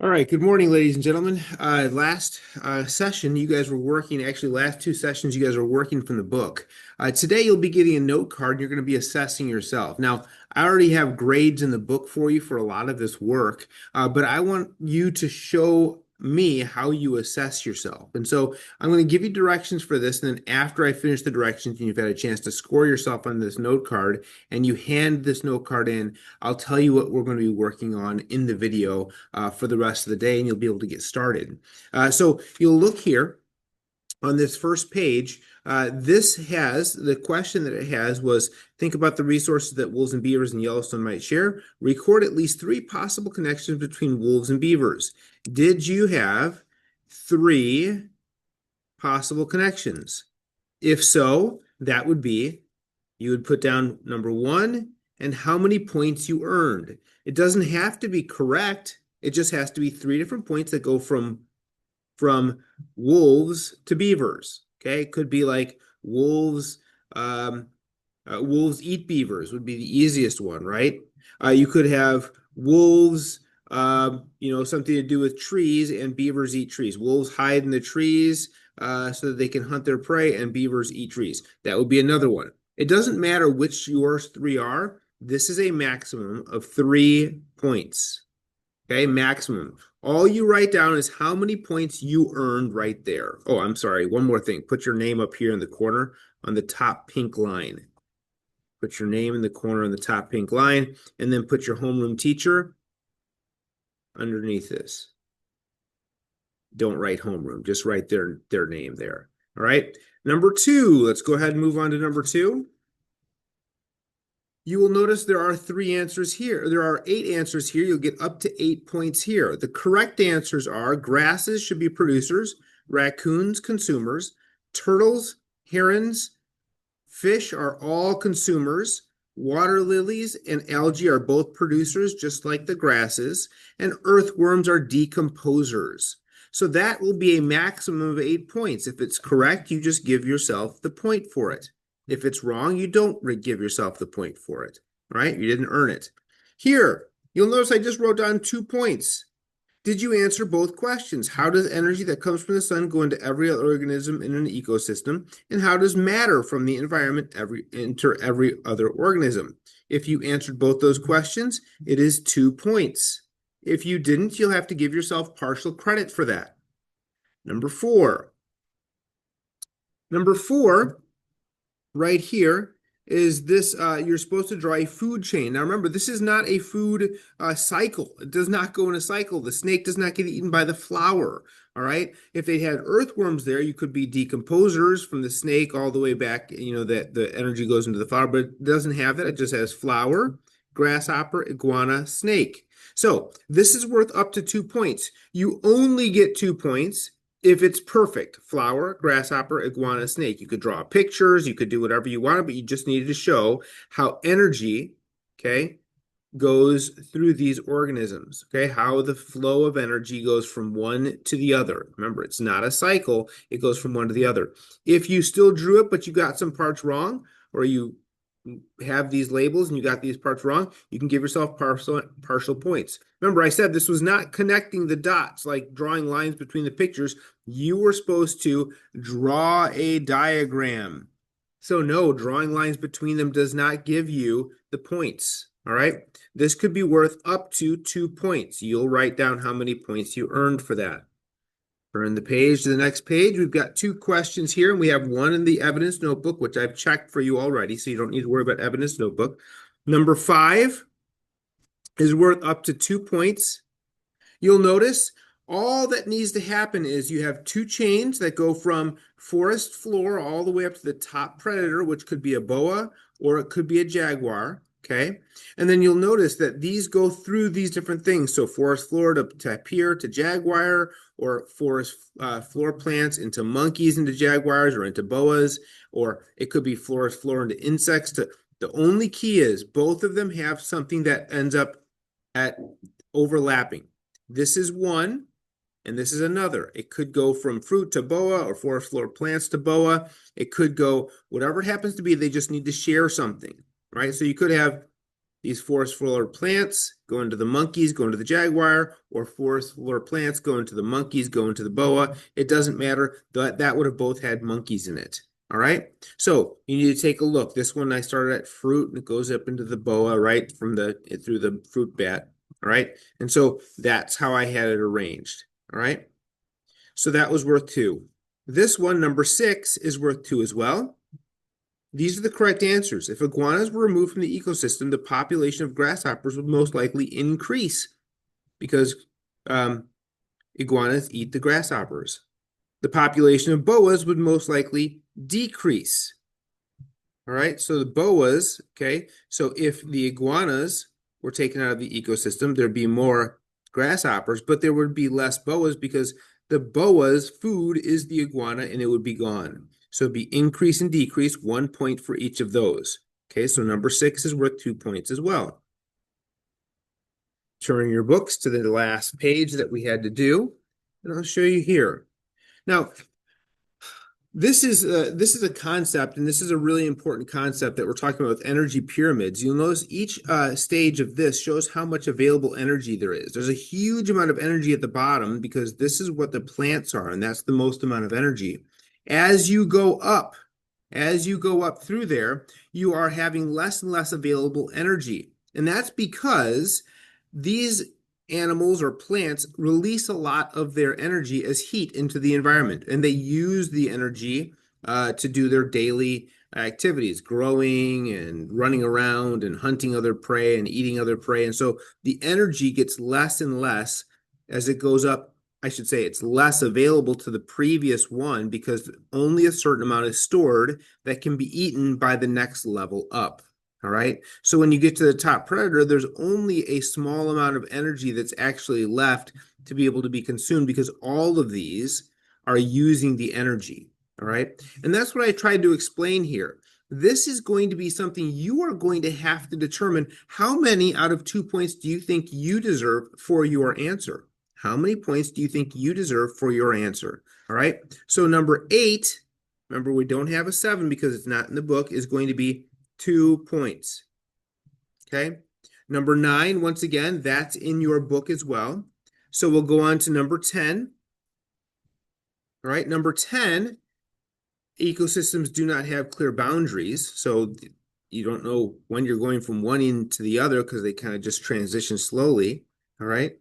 All right, good morning, ladies and gentlemen. Last session, you guys were working, actually, last two sessions, you guys were working from the book. Today, you'll be getting a note card and you're going to be assessing yourself. Now, I already have grades in the book for you for a lot of this work, but I want you to show me how you assess yourself. And so I'm going to give you directions for this. And then after I finish the directions and you've had a chance to score yourself on this note card and you hand this note card in, I'll tell you what we're going to be working on in the video for the rest of the day, and you'll be able to get started. So you'll look here on this first page. This has the question that it has was think about the resources that wolves and beavers in Yellowstone might share. Record at least three possible connections between wolves and beavers. Did you have three possible connections? If so, that would be you would put down number one and how many points you earned. It doesn't have to be correct. It just has to be three different points that go from wolves to beavers. Okay, it could be like wolves wolves eat beavers would be the easiest one, right? You could have wolves, something to do with trees, and beavers eat trees. Wolves hide in the trees so that they can hunt their prey, and beavers eat trees. That would be another one. It doesn't matter which yours three are. This is a maximum of 3 points. Okay, maximum. All you write down is how many points you earned right there. Oh, I'm sorry. One more thing. Put your name up here in the corner on the top pink line. Put your name in the corner on the top pink line, and then put your homeroom teacher underneath this. Don't write homeroom. Just write their name there. All right. Number two. Let's go ahead and move on to number two. You will notice there are three answers here. There are 8 answers here. You'll get up to 8 points here. The correct answers are grasses should be producers, raccoons consumers, turtles, herons, fish are all consumers, water lilies and algae are both producers, just like the grasses, and earthworms are decomposers. So that will be a maximum of 8 points. If it's correct, you just give yourself the point for it. If it's wrong, you don't give yourself the point for it, right? You didn't earn it. Here, you'll notice I just wrote down 2 points. Did you answer both questions? How does energy that comes from the sun go into every other organism in an ecosystem? And how does matter from the environment enter every other organism? If you answered both those questions, it is 2 points. If you didn't, you'll have to give yourself partial credit for that. Number four. Number four, right here, is this you're supposed to draw a food chain. Now remember, this is not a food cycle. It does not go in a cycle. The snake does not get eaten by the flower. All right. If they had earthworms there, you could be decomposers from the snake all the way back, that the energy goes into the flower, but it doesn't have that. It just has flower, grasshopper, iguana, snake. So this is worth up to 2 points. You only get 2 points if it's perfect. Flower, grasshopper, iguana, snake. You could draw pictures, you could do whatever you wanted, but you just needed to show how energy, okay, goes through these organisms, okay, how the flow of energy goes from one to the other. Remember, it's not a cycle, it goes from one to the other. If you still drew it, but you got some parts wrong, or you have these labels and you got these parts wrong, you can give yourself partial points. Remember, I said this was not connecting the dots, like drawing lines between the pictures. You were supposed to draw a diagram. So no, drawing lines between them does not give you the points. All right. This could be worth up to 2 points. You'll write down how many points you earned for that. Turn the page to the next page. We've got 2 questions here, and we have one in the evidence notebook, which I've checked for you already, so you don't need to worry about evidence notebook. Number 5 is worth up to 2 points. You'll notice all that needs to happen is you have 2 chains that go from forest floor all the way up to the top predator, which could be a boa or it could be a jaguar. Okay. And then you'll notice that these go through these different things. So forest floor to tapir to jaguar, or forest floor plants into monkeys into jaguars or into boas, or it could be forest floor into insects. The only key is both of them have something that ends up at overlapping. This is one and this is another. It could go from fruit to boa or forest floor plants to boa. It could go whatever it happens to be. They just need to share something, right? So you could have These forest floor plants go into the monkeys, go into the jaguar, or forest floor plants go into the monkeys, go into the boa. It doesn't matter. That would have both had monkeys in it. All right. So you need to take a look. This one I started at fruit and it goes up into the boa, right? Through the fruit bat. All right. And so that's how I had it arranged. All right. So that was worth 2. This one, number 6, is worth 2 as well. These are the correct answers. If iguanas were removed from the ecosystem, the population of grasshoppers would most likely increase because iguanas eat the grasshoppers. The population of boas would most likely decrease. All right, so the boas, okay, so if the iguanas were taken out of the ecosystem, there'd be more grasshoppers, but there would be less boas because the boa's food is the iguana and it would be gone. So it'd be increase and decrease, 1 point for each of those. Okay, so number 6 is worth 2 points as well. Turn your books to the last page that we had to do, and I'll show you here. Now, this is a concept, and this is a really important concept that we're talking about with energy pyramids. You'll notice each stage of this shows how much available energy there is. There's a huge amount of energy at the bottom because this is what the plants are, and that's the most amount of energy. As you go up through there, you are having less and less available energy. And that's because these animals or plants release a lot of their energy as heat into the environment, and they use the energy to do their daily activities, growing and running around and hunting other prey and eating other prey. And so the energy gets less and less as it goes up. I should say it's less available to the previous one because only a certain amount is stored that can be eaten by the next level up. All right. So when you get to the top predator, there's only a small amount of energy that's actually left to be able to be consumed because all of these are using the energy. All right. And that's what I tried to explain here. This is going to be something you are going to have to determine. How many out of 2 points do you think you deserve for your answer? How many points do you think you deserve for your answer? All right. So number 8, remember we don't have a 7 because it's not in the book, is going to be 2 points. Okay. Number 9, once again, that's in your book as well. So we'll go on to number 10. All right. Number 10, ecosystems do not have clear boundaries. So you don't know when you're going from one end to the other because they kind of just transition slowly. All right.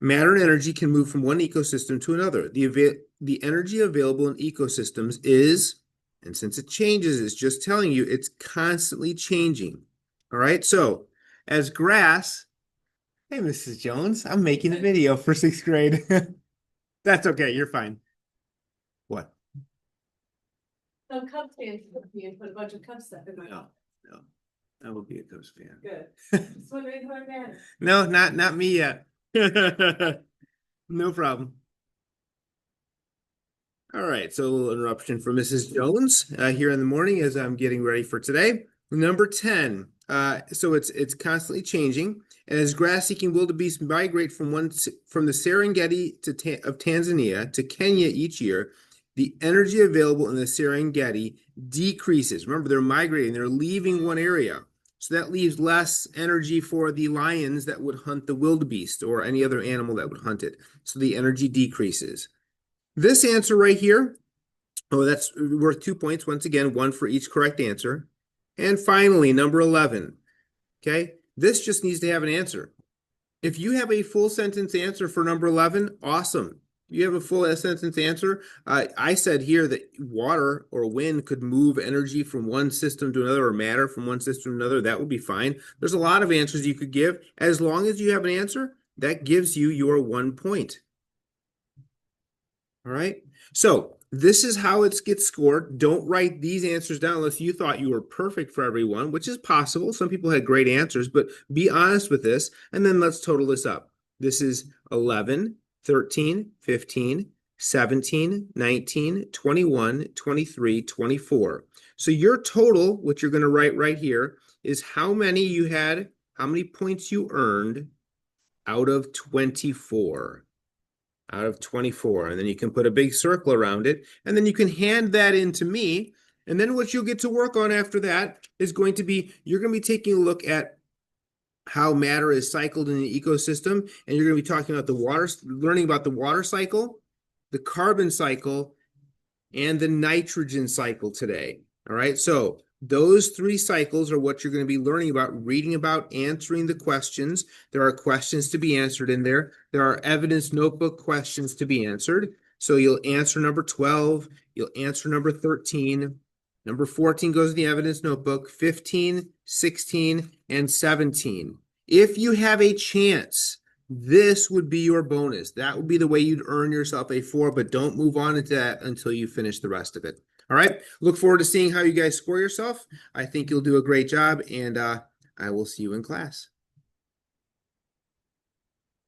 Matter and energy can move from one ecosystem to another. The energy available in ecosystems is, and since it changes, it's just telling you it's constantly changing. All right. So as grass, hey, Mrs. Jones, I'm making a video for 6th grade. That's okay. You're fine. What? Some Cubs fans and put a bunch of Cubs stuff in my. No, I will be a Cubs fan. Good. Just wondering who I'm at. No, not me yet. No problem. All right, so a little interruption for Mrs. Jones here in the morning as I'm getting ready for today. Number 10. So it's constantly changing, and as grass-seeking wildebeest migrate from the Serengeti of Tanzania to Kenya each year, the energy available in the Serengeti decreases. Remember, they're migrating; they're leaving one area. So that leaves less energy for the lions that would hunt the wildebeest or any other animal that would hunt it. So the energy decreases. This answer right here, oh, that's worth 2 points. Once again, 1 for each correct answer. And finally, number 11. Okay, this just needs to have an answer. If you have a full sentence answer for number 11, awesome. You have a full sentence answer. I said here that water or wind could move energy from one system to another or matter from one system to another. That would be fine. There's a lot of answers you could give. As long as you have an answer, that gives you your 1 point. All right. So this is how it gets scored. Don't write these answers down unless you thought you were perfect for everyone, which is possible. Some people had great answers, but be honest with this. And then let's total this up. This is 11, 13, 15, 17, 19, 21, 23, 24. So your total, what you're going to write right here, is how many you had, how many points you earned out of 24. Out of 24. And then you can put a big circle around it. And then you can hand that in to me. And then what you'll get to work on after that is going to be, you're going to be taking a look at how matter is cycled in the ecosystem, and you're going to be talking about the water, learning about the water cycle, the carbon cycle, and the nitrogen cycle today. All right, so those three cycles are what you're going to be learning about, reading about, answering the questions. There are questions to be answered in there. There are evidence notebook questions to be answered. So you'll answer number 12, you'll answer number 13. Number 14 goes in the evidence notebook, 15, 16, and 17. If you have a chance, this would be your bonus. That would be the way you'd earn yourself a 4, but don't move on into that until you finish the rest of it. All right. Look forward to seeing how you guys score yourself. I think you'll do a great job, and I will see you in class.